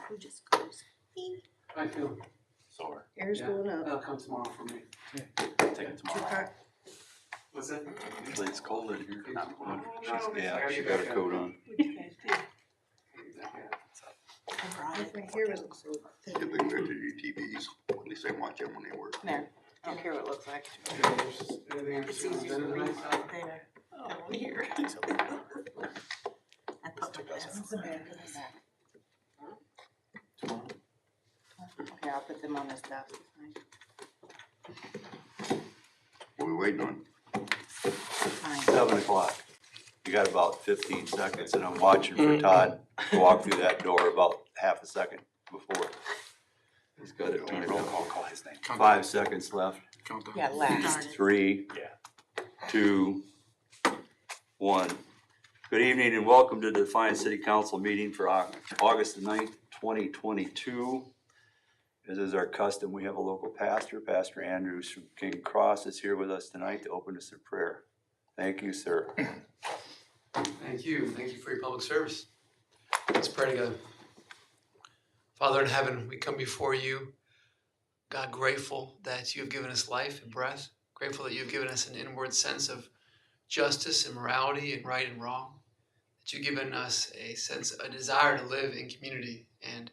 Who just goes? I feel Sore. Hair's going up. that'll come tomorrow for me. Take it Too tomorrow. hot. What's that? Usually it's cold in here. No, Yeah, she got a coat on. What you guys do? My hair doesn't so Yeah, thin. they go to your TVs, at least they watch them when they work. There. I don't care what it looks like. Anything It's else? easier to read right there than on here. I put my glasses back in the back. Okay, I'll put them on this desk. What are we waiting on? Fine. 7 o'clock. You got about 15 seconds and I'm watching for Todd to walk through that door about half a second before. He's got it turned on. I'll call his name. 5 seconds left. Yeah, last. 3, 2, 1. Good evening and welcome to the Defiance City Council meeting for August the 9th, 2022. As is our custom, we have a local pastor, Pastor Andrews from King Cross is here with us tonight to open us in prayer. Thank you, sir. Thank you. Thank you for your public service. Let's pray together. Father in heaven, we come before you, God, grateful that you have given us life and breath, grateful that you've given us an inward sense of justice and morality and right and wrong, that you've given us a desire to live in community and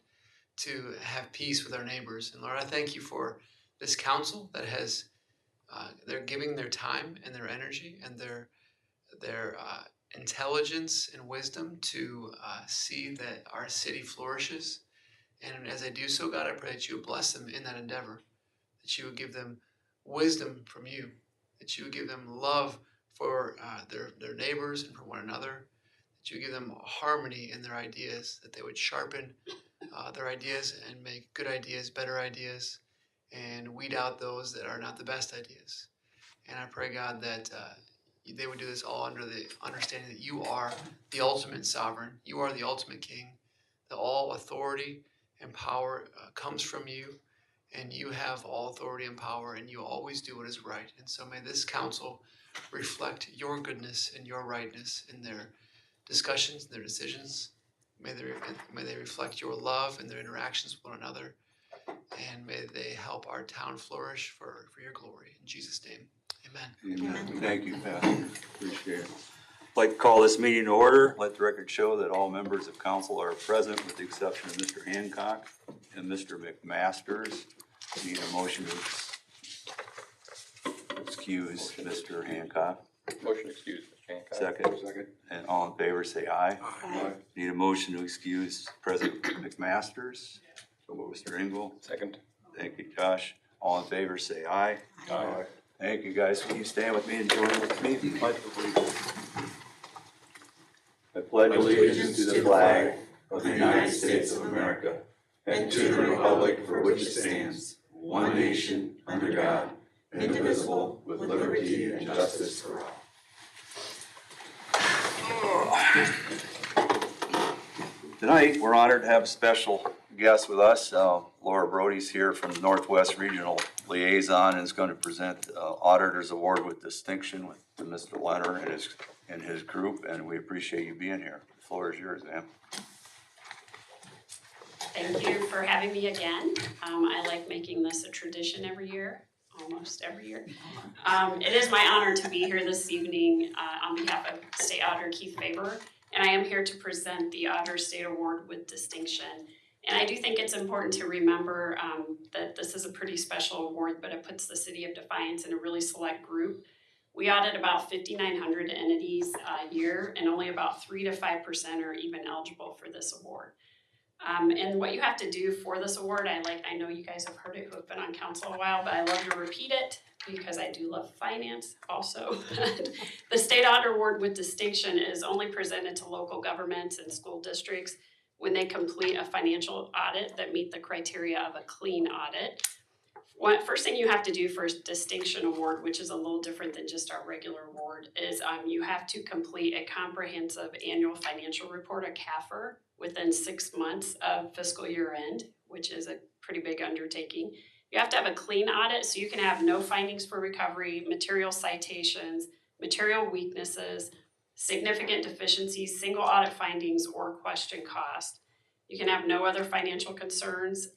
to have peace with our neighbors. And Lord, I thank you for this council that has, they're giving their time and their energy and their intelligence and wisdom to see that our city flourishes. And as I do so, God, I pray that you would bless them in that endeavor, that you would give them wisdom from you, that you would give them love for their neighbors and for one another, that you would give them harmony in their ideas, that they would sharpen their ideas and make good ideas better ideas, and weed out those that are not the best ideas. And I pray, God, that they would do this all under the understanding that you are the ultimate sovereign, you are the ultimate king, that all authority and power comes from you, and you have all authority and power, and you always do what is right. And so may this council reflect your goodness and your rightness in their discussions, their decisions. May they reflect your love in their interactions with one another, and may they help our town flourish for your glory. In Jesus' name, amen. Amen. Thank you, Pastor. Appreciate it. I'd like to call this meeting to order. Let the record show that all members of council are present with the exception of Mr. Hancock and Mr. McMasters. Need a motion to excuse Mr. Hancock. Motion excused, Mr. Hancock. Second. And all in favor say aye. Aye. Need a motion to excuse President McMasters. So Mr. Engel. Second. Thank you, Josh. All in favor say aye. Aye. Thank you, guys. Will you stand with me and join with me? I pledge allegiance to the flag of the United States of America and to the republic for which it stands, one nation, under God, indivisible, with liberty and justice for all. Tonight, we're honored to have a special guest with us. Laura Brody's here from the Northwest Regional Liaison and is going to present the Auditor's Award with Distinction to Mr. Leonard and his group, and we appreciate you being here. The floor is yours, ma'am. Thank you for having me again. I like making this a tradition every year, almost every year. It is my honor to be here this evening on behalf of State Auditor Keith Faber, and I am here to present the Auditor State Award with Distinction. And I do think it's important to remember that this is a pretty special award, but it puts the city of Defiance in a really select group. We audit about 5,900 entities a year, and only about 3 to 5% are even eligible for this award. And what you have to do for this award, I know you guys have heard it who have been on council a while, but I love to repeat it because I do love finance also. The State Auditor Award with Distinction is only presented to local governments and school districts when they complete a financial audit that meet the criteria of a clean audit. First thing you have to do for a distinction award, which is a little different than just our regular award, is you have to complete a comprehensive annual financial report, a CAFR, within 6 months of fiscal year end, which is a pretty big undertaking. You have to have a clean audit, so you can have no findings for recovery, material citations, material weaknesses, significant deficiencies, single audit findings, or question cost. You can have no other financial concerns.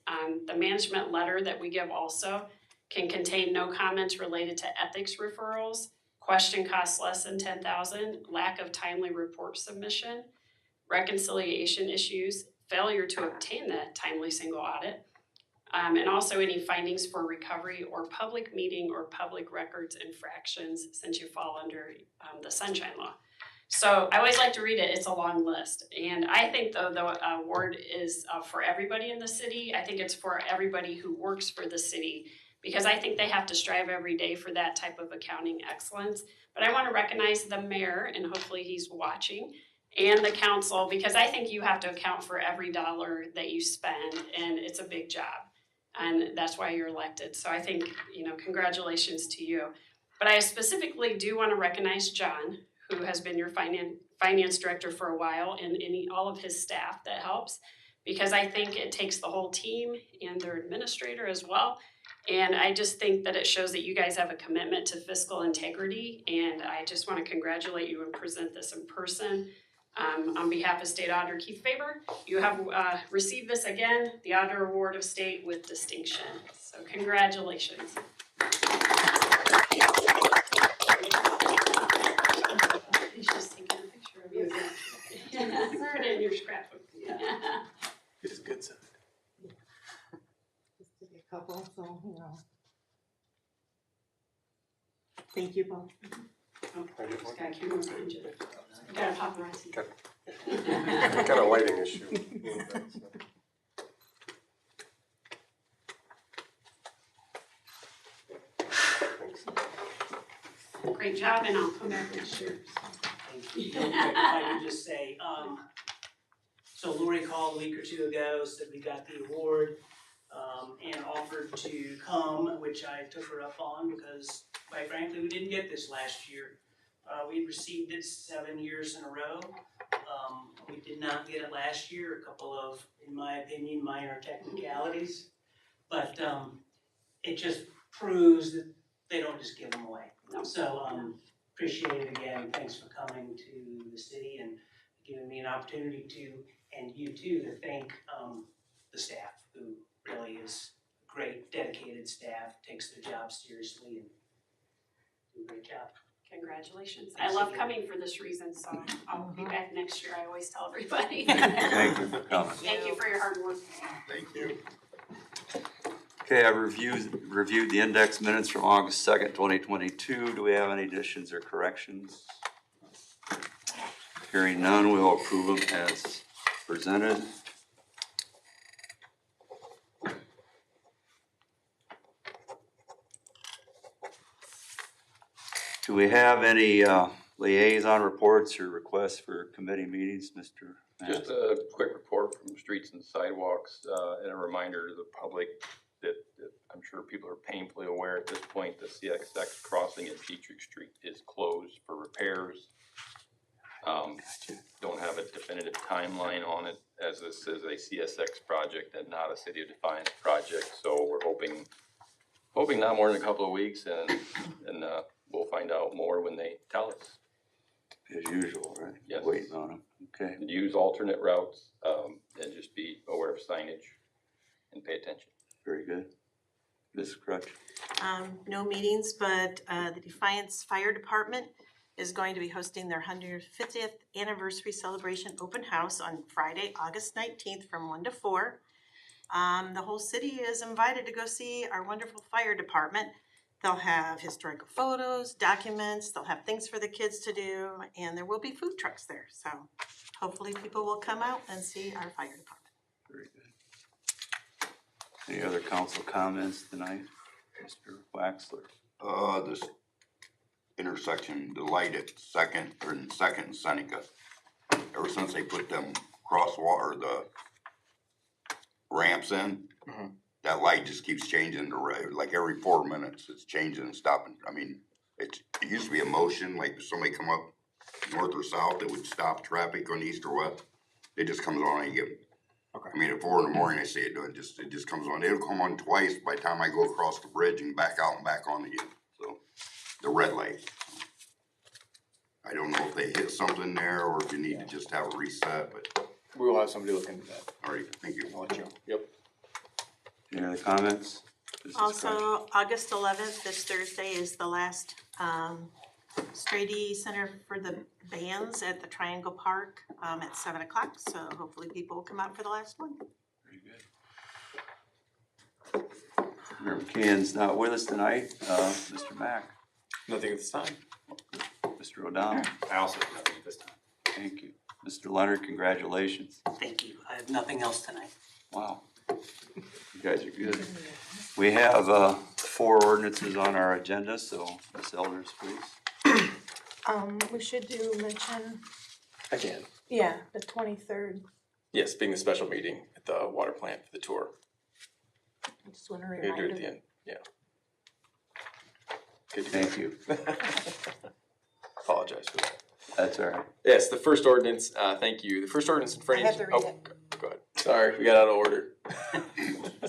The management letter that we give also can contain no comments related to ethics referrals, question costs less than $10,000, lack of timely report submission, reconciliation issues, failure to obtain that timely single audit, and also any findings for recovery or public meeting or public records infractions since you fall under the Sunshine Law. So I always like to read it, it's a long list. And I think though the award is for everybody in the city. I think it's for everybody who works for the city because I think they have to strive every day for that type of accounting excellence. But I want to recognize the mayor, and hopefully he's watching, and the council, because I think you have to account for every dollar that you spend, and it's a big job. And that's why you're elected. So I think, congratulations to you. But I specifically do want to recognize John, who has been your finance director for a while, and all of his staff that helps, because I think it takes the whole team and their administrator as well. And I just think that it shows that you guys have a commitment to fiscal integrity, and I just want to congratulate you and present this in person. On behalf of State Auditor Keith Faber, you have received this again, the Auditor Award of State with distinction. So congratulations. He's just taking a picture of you. Put it in your scrapbook. It's a good sign. Just to be a couple, so. Thank you both. This guy came over and you got a paparazzi. Got a lighting issue. Great job, and I'll come back next year. Thank you. Real quick, if I could just say, so Lori called a week or two ago, said we got the award, and offered to come, which I took her up on because, quite frankly, we didn't get this last year. We received it 7 years in a row. We did not get it last year, a couple of, in my opinion, minor technicalities. But it just proves that they don't just give them away. No. So appreciate it again. Thanks for coming to the city and giving me an opportunity to, and you too, to thank the staff, who really is a great, dedicated staff, takes their job seriously and do a great job. Congratulations. I love coming for this reason, so I'll be back next year. I always tell everybody. Thank you for coming. Thank you for your hard work. Thank you. Okay, I've reviewed the index minutes from August 2nd, 2022. Do we have any additions or corrections? Hearing none, we will approve them as presented. Do we have any liaison reports or requests for committee meetings, Mr. Just a quick report from Streets and Sidewalks, and a reminder to the public that I'm sure people are painfully aware at this point, the CSX crossing at Petrie Street is closed for repairs. Don't have a definitive timeline on it, as this is a CSX project and not a City of Defiance project. So we're hoping not more than a couple of weeks, and we'll find out more when they tell us. As usual, right? Yes. Waiting on them. Okay. Use alternate routes, and just be aware of signage and pay attention. Very good. Ms. Crutch. No meetings, but the Defiance Fire Department is going to be hosting their 150th anniversary celebration open house on Friday, August 19th from 1 to 4. The whole city is invited to go see our wonderful fire department. They'll have historical photos, documents, they'll have things for the kids to do, and there will be food trucks there. So hopefully people will come out and see our fire department. Very good. Any other council comments tonight? Mr. Waxler. This intersection, the light at Second and Seneca, ever since they put them crosswalk or the ramps in, that light just keeps changing the red. Like every 4 minutes, it's changing and stopping. I mean, it used to be a motion, like if somebody come up north or south, it would stop traffic on east or west. It just comes on and you get. Okay. I mean, at 4 in the morning, I see it doing. It just comes on. It'll come on twice by the time I go across the bridge and back out and back on again. So, the red light. I don't know if they hit something there or if you need to just have a reset, but We will have somebody look into that. All right, thank you. I'll let you know. Yep. Any other comments? Mrs. Crunch? Also, August 11th, this Thursday, is the last Strady Center for the Bands at the Triangle Park at 7 o'clock. So hopefully people will come out for the last one. Very good. Mayor McCann's not with us tonight. Mr. Mack, Nothing at this time. Mr. O'Donnell, I also have nothing at this time. thank you. Mr. Leonard, congratulations. Thank you. I have nothing else tonight. Wow. You guys are good. We have 4 ordinances on our agenda, so Ms. Elders, please. We should do mention, I can. yeah, the 23rd. Yes, being the special meeting at the water plant for the tour. I just want to We're gonna do it remind at the you. end. Yeah. Good to Thank you. Apologize for that. That's all right. Yes, the first ordinance, thank you. The first ordinance in front of you. I have to read it. Go ahead. Sorry, we got out of order.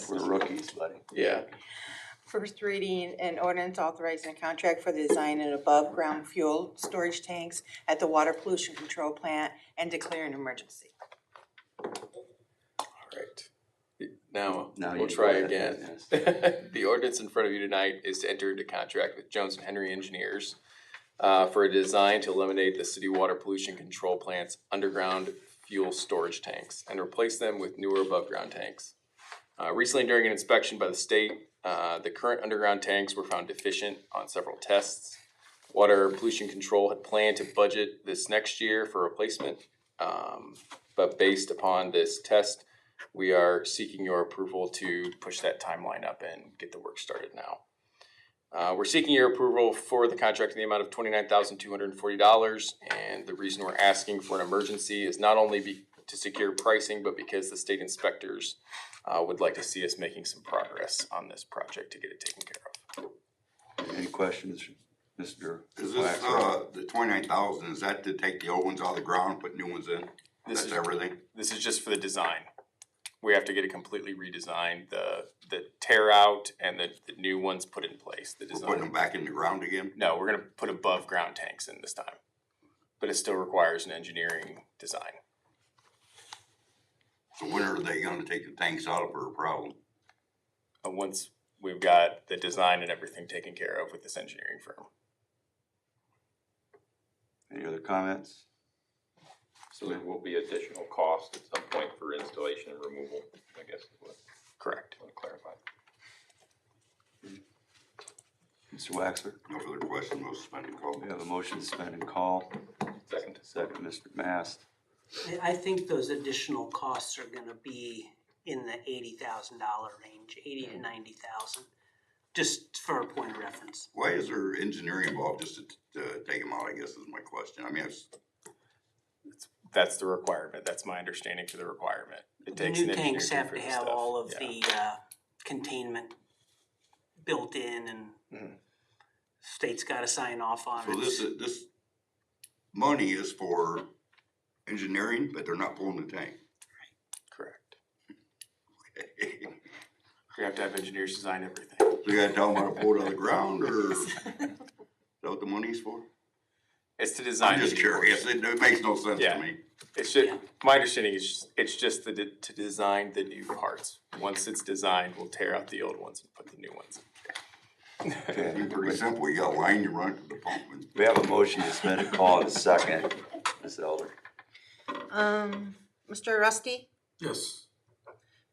We're rookies, buddy. Yeah. First reading, an ordinance authorizing a contract for the design of above-ground fuel storage tanks at the Water Pollution Control Plant and declare an emergency. All right. Now, Now we'll you try go ahead, again. yes. The ordinance in front of you tonight is to enter into contract with Jones and Henry Engineers for a design to eliminate the city water pollution control plant's underground fuel storage tanks and replace them with newer above-ground tanks. Recently, during an inspection by the state, the current underground tanks were found deficient on several tests. Water pollution control had planned to budget this next year for replacement, but based upon this test, we are seeking your approval to push that timeline up and get the work started now. We're seeking your approval for the contract in the amount of $29,240, and the reason we're asking for an emergency is not only to secure pricing, but because the state inspectors would like to see us making some progress on this project to get it taken care of. Any questions, Mr. Is this, Waxer? the 29,000, is that to take the old ones out of the ground, put new ones in? This That's is everything? This is just for the design. We have to get it completely redesigned, the tear out and the new ones put in place, the We're design. putting them back in the ground again? No, we're gonna put above ground tanks in this time, but it still requires an engineering design. So when are they gonna take the tanks out for a problem? Once we've got the design and everything taken care of with this engineering firm. Any other comments? So there will be additional cost at some point for installation and removal, I guess is what Correct. I want to clarify. Mr. Waxer? No further question, we'll suspend the call. We have a motion to suspend and call. Second. Second, Mr. Mast. I think those additional costs are gonna be in the $80,000 range, 80 to 90,000, just for a point of reference. Why is there engineering involved just to take them out, I guess is my question. I mean, That's the requirement. That's my understanding for the requirement. It The takes new an engineer tanks to have to approve have stuff. all of Yeah. the containment built in and Mhm. state's gotta sign off on so it. this money is for engineering, but they're not pulling the tank. Correct. We have to have engineers design everything. So you gotta tell them how to pull it out of the ground, or is that what the money's for? It's to design. I'm just the new curious, ones. it makes no sense Yeah. to me. It's just, my understanding is it's just to design the new parts. Once it's designed, we'll tear out the old ones and put the new ones in. Okay. It's pretty simple, you got a line, you run it to the pump, and We have a motion to suspend and call in a second. Ms. Elder? Mr. Rusty, Yes.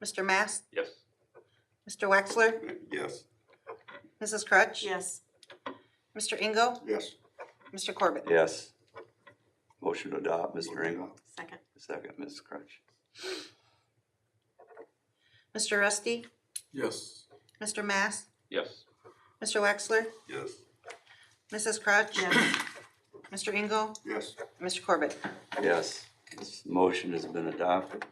Mr. Mast, Yes. Mr. Wexler, yes. Mrs. Crutch. Yes. Mr. Engel, Yes. Mr. Corbett. Yes. Motion to adopt, Mr. Engel. Second. Second, Ms. Crutch. Mr. Rusty, Yes. Mr. Mast, Yes. Mr. Wexler, Yes. Mrs. Crutch. Yes. Mr. Engel, Yes. Mr. Corbett. Yes. This motion has been adopted.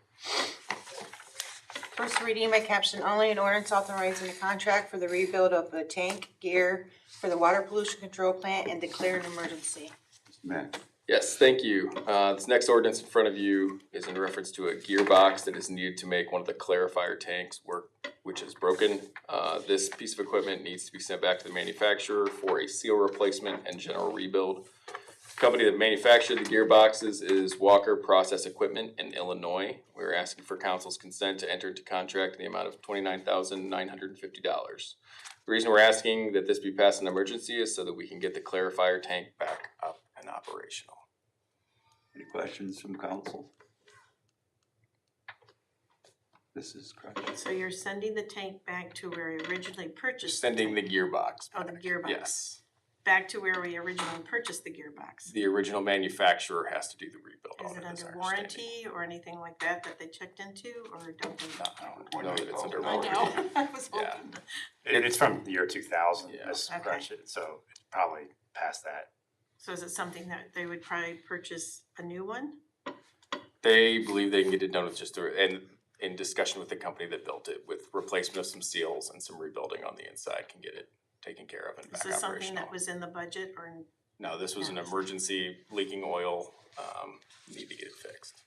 First reading by caption only, an ordinance authorizing a contract for the rebuild of the tank gear for the Water Pollution Control Plant and declare an emergency. Mr. Mack? Yes, thank you. This next ordinance in front of you is in reference to a gearbox that is needed to make one of the clarifier tanks work, which is broken. This piece of equipment needs to be sent back to the manufacturer for a seal replacement and general rebuild. Company that manufactured the gearboxes is Walker Process Equipment in Illinois. We're asking for council's consent to enter into contract in the amount of $29,950. The reason we're asking that this be passed in emergency is so that we can get the clarifier tank back up and operational. Any questions from council? This is correct. So you're sending the tank back to where we originally purchased? Sending the gearbox. Oh, the gearbox. Yes. Back to where we originally purchased the gearbox. The original manufacturer has to do the rebuild Is on it it, is under our understanding. warranty or anything like that that they checked into, or don't they? No, no, it's under I warranty. know, I was Yeah. hoping. It's from the year 2000, Yeah. that's Okay. correct, so it's probably past that. So is it something that they would probably purchase a new one? They believe they can get it done with just and in discussion with the company that built it, with replacement of some seals and some rebuilding on the inside, can get it taken care of and Is back this something operational. that was in the budget or? No, this was an No. emergency leaking oil, need to get it fixed.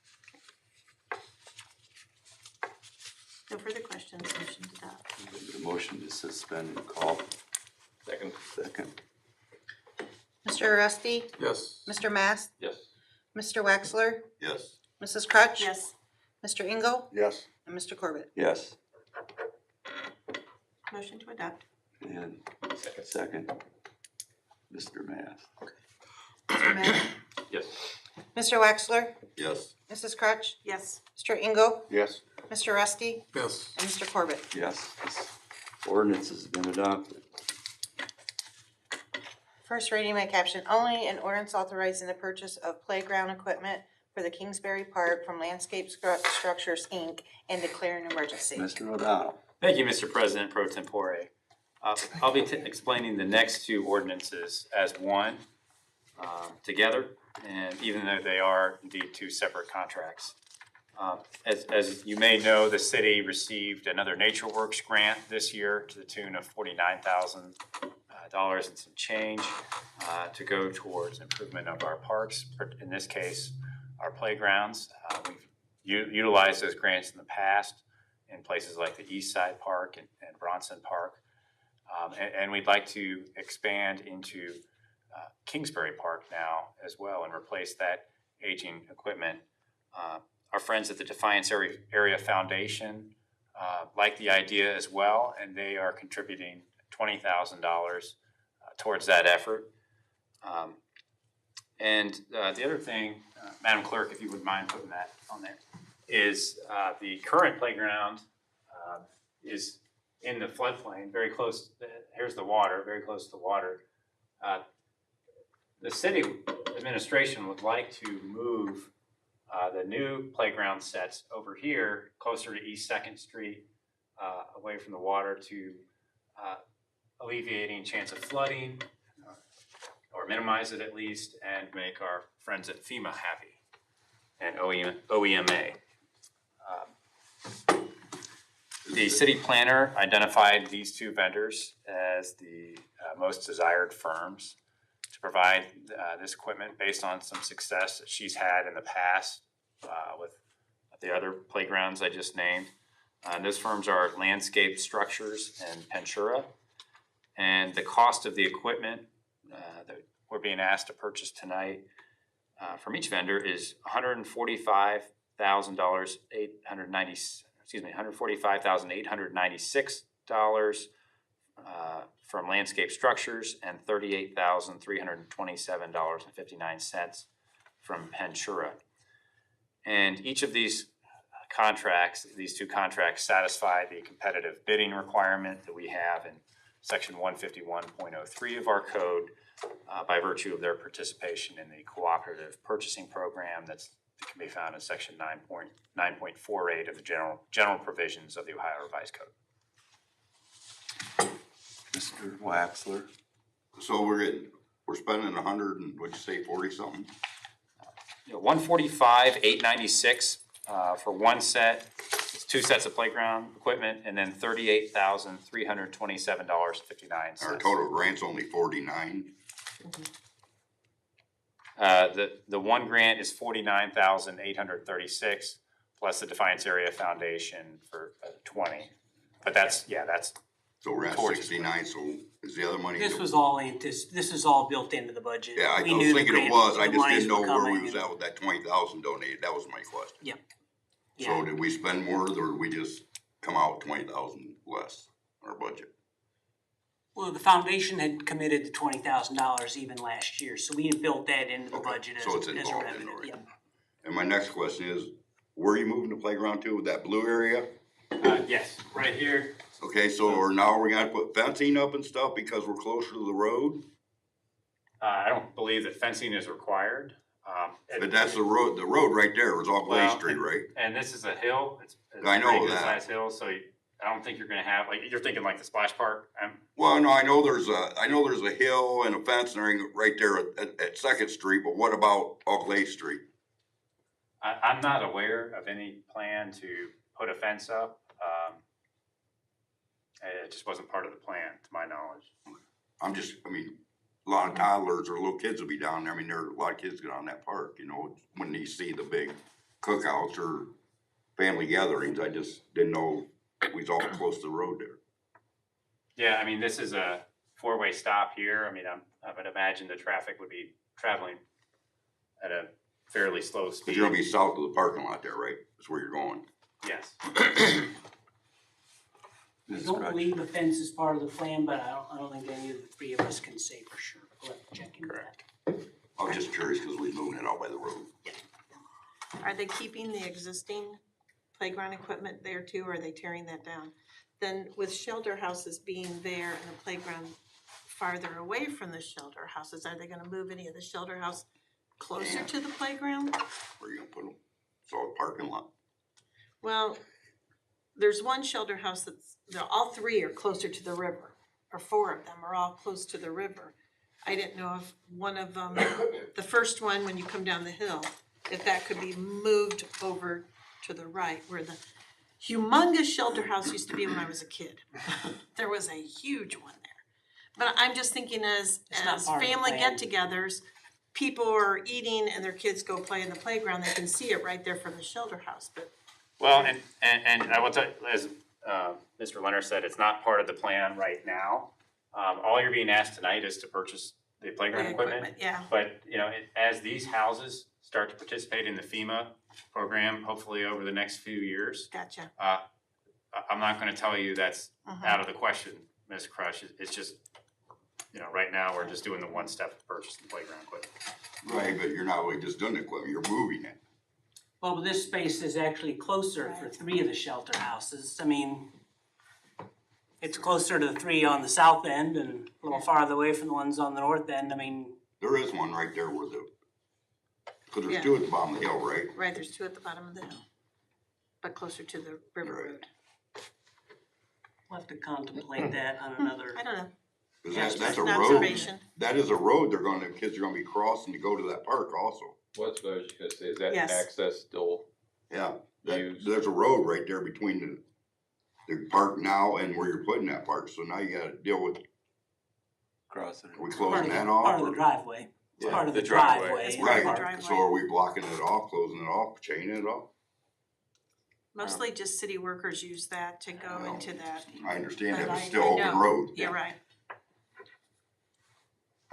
No further questions, motion to adopt. The motion to suspend and call. Second. Second. Mr. Rusty? Yes. Mr. Mast? Yes. Mr. Wexler? Yes. Mrs. Crutch? Yes, Mr. Engel? Yes. And Mr. Corbett? Yes. motion to adopt. And second. Mr. Mass. Mr. Mast? Yes. Mr. Wexler? Yes. Mrs. Crutch? Yes, Mr. Engel? Yes. Mr. Rusty? Yes. And Mr. Corbett? Yes, this ordinance has been adopted. First reading by caption only, an ordinance authorizing the purchase of playground equipment for the Kingsbury Park from Landscape Structures, Inc. and declaring an emergency. Mr. O'Donnell. Thank you, Mr. President Pro Tempore. I'll be explaining the next two ordinances as one together, and even though they are indeed two separate contracts. As you may know, the city received another NatureWorks grant this year to the tune of $49,000 and some change to go towards improvement of our parks, in this case, our playgrounds. We've utilized those grants in the past in places like the East Side Park and Bronson Park. And we'd like to expand into Kingsbury Park now as well and replace that aging equipment. Our friends at the Defiance Area Foundation like the idea as well, and they are contributing $20,000 towards that effort. And the other thing, Madam Clerk, if you would mind putting that on there, is the current playground is in the floodplain, very close. Here's the water, very close to the water. The city administration would like to move the new playground sets over here, closer to East 2nd Street, away from the water, to alleviating chance of flooding, or minimize it at least, and make our friends at FEMA happy, and OEMA. The city planner identified these two vendors as the most desired firms to provide this equipment based on some success that she's had in the past with the other playgrounds I just named. Those firms are Landscape Structures and Ventura. And the cost of the equipment that we're being asked to purchase tonight from each vendor is $145,896 from Landscape Structures and $38,327.59 from Ventura. And each of these two contracts satisfy the competitive bidding requirement that we have in section 151.03 of our code by virtue of their participation in the cooperative purchasing program that can be found in section 9.48 of the general provisions of the Ohio Revised Code. Mr. Waxler. So we're spending 100 and what'd you say, 40 something? 145,896 for one set. It's two sets of playground equipment, and then $38,327.59. Our total grant's only 49. The one grant is $49,836 plus the Defiance Area Foundation for 20. But that's So we're at Towards it. 69, so is the other money? This was all this is all built into the budget. Yeah, I We was knew the thinking it grant- was, I the just monies didn't know were where we coming was and- at with that 20,000 donated, that was my question. Yep. So Yeah. did we spend more, or did we just come out 20,000 less, our budget? Well, the foundation had committed to $20,000 even last year, so we had built that into the Okay, budget as so it's a involved in revenue. already. Yep. And my next question is, where are you moving the playground to, with that blue area? Yes, right here. Okay, so now we're gonna put fencing up and stuff because we're closer to the road? I don't believe that fencing is required. But that's the road right there, is all Glade Well, Street, right? And this is a hill, it's I a know pretty good that. sized hill, so I don't think you're gonna have, like, you're thinking like the splash park. Well, no, I know there's a hill and a fence and everything right there at Second Street, but what about all Glade Street? I'm not aware of any plan to put a fence up. It just wasn't part of the plan, to my knowledge. I mean, a lot of toddlers or little kids will be down there, I mean, there are a lot of kids get on that park, you know, when you see the big cookouts or family gatherings, I just didn't know we was all close to the road there. Yeah, I mean, this is a four-way stop here. I mean, I would imagine the traffic would be traveling at a fairly slow But speed. you're gonna be south of the parking lot there, right? That's where you're going. Yes. I don't believe the fence is part of the plan, but I don't think any of the three of us can say for sure. We'll have to check into that. I was just curious because we moving it out by the road. Are they keeping the existing playground equipment there too, or are they tearing that down? Then with shelter houses being there and the playground farther away from the shelter houses, are they gonna move any of the shelter house closer to the playground? Where you gonna put them? It's all parking lot. Well, there's one shelter house all three are closer to the river, or four of them are all close to the river. I didn't know if one of them, the first one, when you come down the hill, if that could be moved over to the right, where the humongous shelter house used to be when I was a kid. There was a huge one there. But I'm just thinking as It's not part of the family plan. get-togethers, people are eating and their kids go play in the playground, they can see it right there from the shelter house, but Well, and I will tell you, as Mr. Leonard said, it's not part of the plan right now. All you're being asked tonight is to purchase the playground the equipment. yeah. But, you know, as these houses start to participate in the FEMA program, hopefully over the next few years, Gotcha. I'm not gonna tell you that's Mhm. out of the question, Ms. Crush. It's just, you know, right now, we're just doing the one step of purchasing playground equipment. Right, but you're not really just doing the equipment, you're moving it. Well, but this space is actually closer for three of the shelter houses. I mean, it's closer to the three on the south end and a little farther away from the ones on the north end. I mean, There is one right there where cause there's Yeah. two at the bottom of the hill, right? Right, there's two at the bottom of the hill, but closer to the river Right. road. we'll have to contemplate that on another. I don't know, 'Cause Yeah, that's just a an road, observation. that is a road the kids are gonna be crossing to go to that park also. What's what I was just gonna say, is that Yes. access still, Yeah, Used. there's a road right there between the park now and where you're putting that park, so now you gotta deal with, Crossing. are we Part closing of that the, off? part of the or- driveway. It's Yeah, part of the the driveway. driveway. It's and part of the Right, driveway. so are we blocking it off, closing it off, chaining it off? Mostly just city workers use that to go Well, into that. I understand that, But but I- still I open know. road. You're right.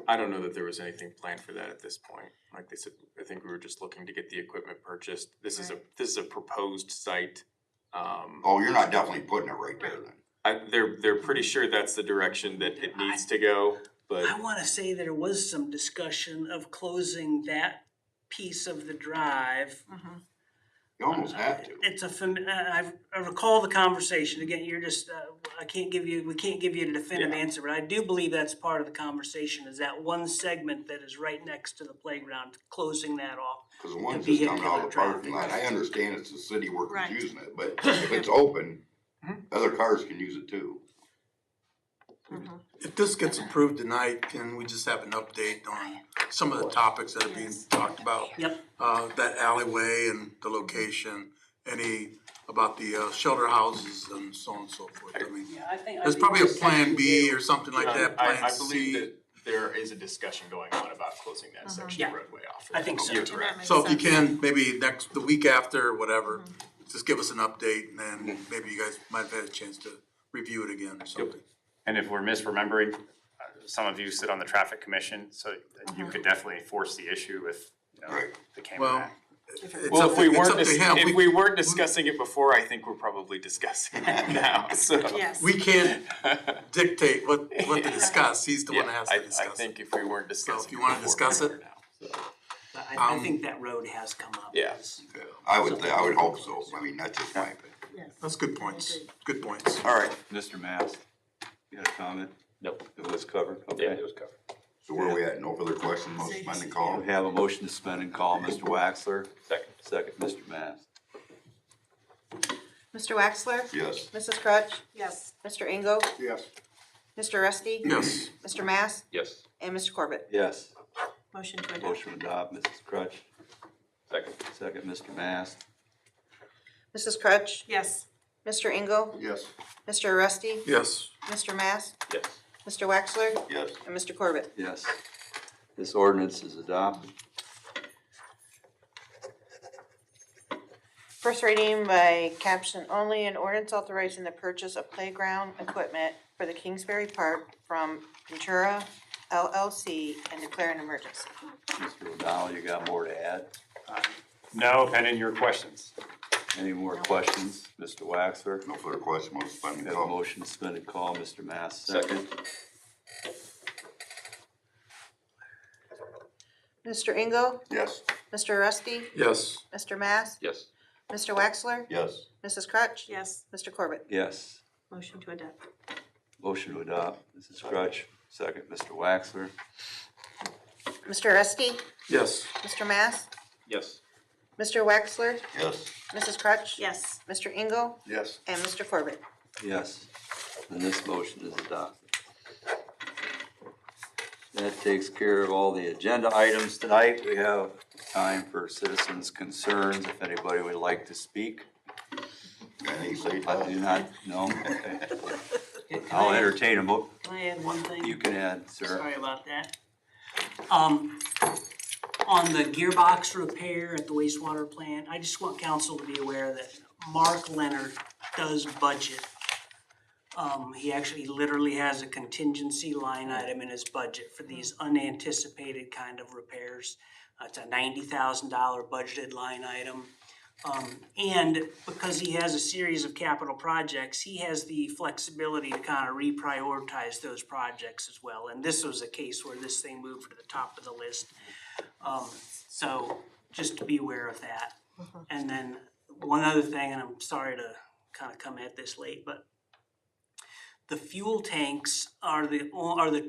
I don't know that there was anything planned for that at this point. Like they said, I think we were just looking to get the equipment purchased. This is a proposed site. Oh, you're not definitely putting it right there then? They're pretty sure that's the direction that it needs to go, but I wanna say there was some discussion of closing that piece of the drive. Mhm. You almost have to. It's I recall the conversation, again, you're just, we can't give you a definitive Yeah. answer, but I do believe that's part of the conversation, is that one segment that is right next to the playground, closing that off. Cause the one's The just coming out of the vehicular parking lot, I understand it's the city workers Right. using it, but if it's open, other cars can use it too. If this gets approved tonight, can we just have an update on some of the topics that are being talked about? Yep. That alleyway and the location, about the shelter houses and so on and so forth. I mean, Yeah, I think. there's probably a plan B or something like that, plan I believe C. that there is a discussion going on about closing that section of Yeah. roadway off. I think so. You're And that correct. makes So if you sense. can, maybe the week after or whatever, just give us an update and then maybe you guys might have had a chance to review it again or something. And if we're misremembering, some of you sit on the traffic commission, so you could definitely force the issue if, you know, Right. they came Well, back. it's Well, up if to, we it's weren't, up to him. if we weren't discussing it before, I think we're probably discussing it now, so. Yes. We can't dictate what to discuss, he's the one that has to I discuss it. think if we weren't discussing if you it wanna before, discuss we it? are now, so. But I think that road has come up. Yeah. I would hope so, I mean, that's just my opinion. Yes. That's good points, good points. All right, Mr. Mass, you got a comment? Nope. It was covered, Yeah, okay. it was covered. So where are we at? No further questions, spend and call? We have a motion to suspend and call, Mr. Waxler, Second. second, Mr. Mass. Mr. Waxler? Yes. Mrs. Crutch? Yes. Mr. Engel? Yes. Mr. Rusty? Yes. Mr. Mass? Yes. And Mr. Corbett? Yes, Motion to adopt. motion to adopt, Mrs. Crutch, Second. second, Mr. Mass. Mrs. Crutch? Yes. Mr. Engel? Yes. Mr. Rusty? Yes. Mr. Mass? Yes. Mr. Waxler? Yes. And Mr. Corbett? Yes. This ordinance is adopted. First reading by caption only, an ordinance authorizing the purchase of playground equipment for the Kingsbury Park from Ventura LLC and declare an emergency. Mr. O'Donnell, you got more to add? No, pending your questions. Any more questions? Mr. Waxler? No further questions, we'll spend We and have a call. motion to suspend and call, Mr. Mass, Second. second. Mr. Engel? Yes. Mr. Rusty? Yes. Mr. Mass? Yes. Mr. Waxler? Yes. Mrs. Crutch? Yes. Mr. Corbett? Yes. Motion to adopt. Motion to adopt, Mrs. Crutch, second, Mr. Waxler. Mr. Rusty? Yes. Mr. Mass? Yes. Mr. Waxler? Yes. Mrs. Crutch? Yes. Mr. Engel? Yes. And Mr. Corbett? Yes, and this motion is adopted. That takes care of all the agenda items tonight. We have time for citizens' concerns, if anybody would like to speak. Anything to say, I Todd? do not, no, okay. Can I'll I- entertain a Can I add one thing? you can add, sir. Sorry about that. On the gearbox repair at the wastewater plant, I just want council to be aware that Mark Leonard does budget. He actually literally has a contingency line item in his budget for these unanticipated kind of repairs. It's a $90,000 budgeted line item. And because he has a series of capital projects, he has the flexibility to kind of reprioritize those projects as well. And this was a case where this thing moved to the top of the list. So just to be aware of that. And then one other thing, and I'm sorry to kind of come at this late, but the fuel tanks are the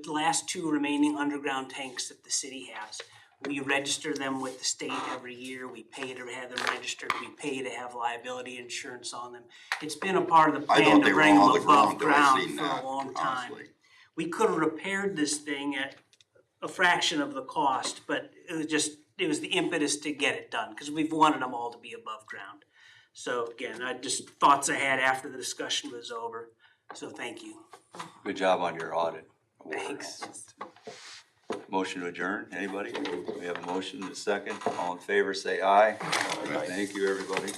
last two remaining underground tanks that the city has. We register them with the state every year. We pay to have them registered. We pay to have liability insurance on them. It's been a part of the I plan thought to they were bring them all the above ground, though. I ground seen for that, a long time. honestly. We could have repaired this thing at a fraction of the cost, but it was the impetus to get it done, because we've wanted them all to be above ground. So again, thoughts I had after the discussion was over, so thank you. Good job on your audit. Thanks. Motion to adjourn, anybody? We have a motion and a second. All in favor, say aye. Thank you, everybody.